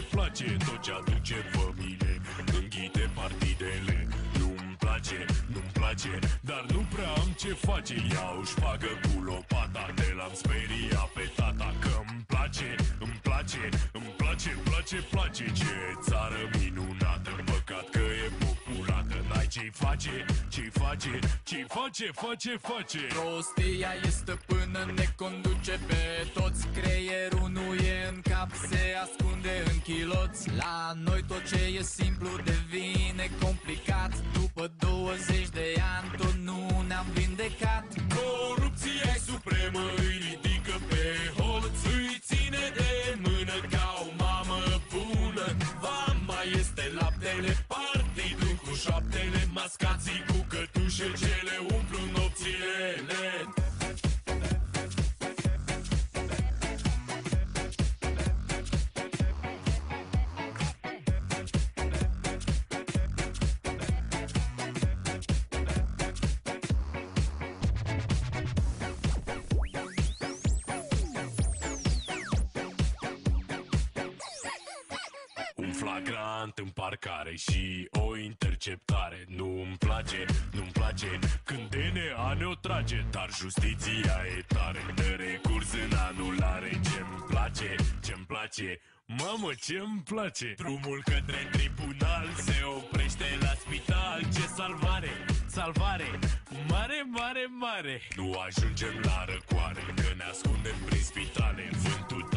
place tot ce aduce vămile. Înghite partidele. Nu-mi place, dar nu prea am ce face. Iau-și bagă cu lopata, de l-am speriat pe tata. Că îmi place, ce țară minunată. Păcat că e populată. N-ai ce-i face. Prostia e stăpână, ne conduce pe toți. Creierul nu e în cap, se ascunde în chiloți. La noi tot ce e simplu devine complicat. După 20 de ani tot nu ne-am vindecat. Corupția e supremă, îi ridică pe hoți. Îi ține de mână ca o mamă bună. Vama este laptele, partidul cu șoaptele. Mascații cu cătușe, ce le umplu nopțile. Flagrant în parcare și o interceptare. Nu-mi place când DNA ne-o trage. Dar justiția e tare, dă recurs în anulare. Ce-mi place, mamă, ce-mi place. Drumul către tribunal se oprește la spital. Ce salvare, mare. Nu ajungem la răcoare, că ne ascundem prin spitale. Vântul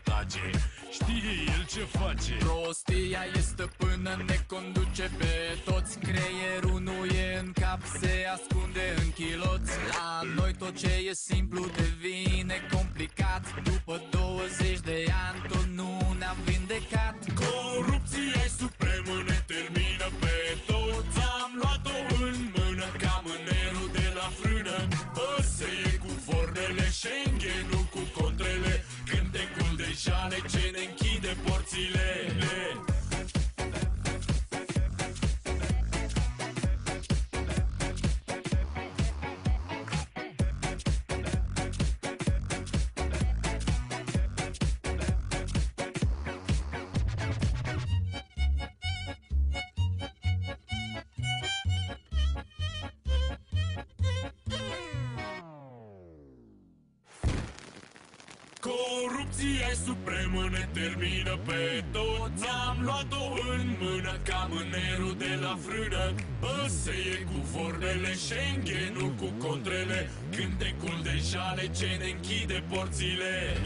tace, știe el ce face. Prostia e stăpână, ne conduce pe toți. Creierul nu e în cap, se ascunde în chiloți. La noi tot ce e simplu devine complicat. După 20 de ani tot nu ne-am vindecat. Corupția e supremă, ne termină pe toți. Am luat-o în mână ca mânerul de la frână. Ăsta e cu vornele, Schengen-ul cu contrele. Cântecul de jale ce ne închide porțile. Corupția e supremă, ne termină pe toți. Am luat-o în mână ca mânerul de la frână. Ăsta e cu vornele, Schengen-ul cu contrele. Cântecul de jale ce ne închide porțile.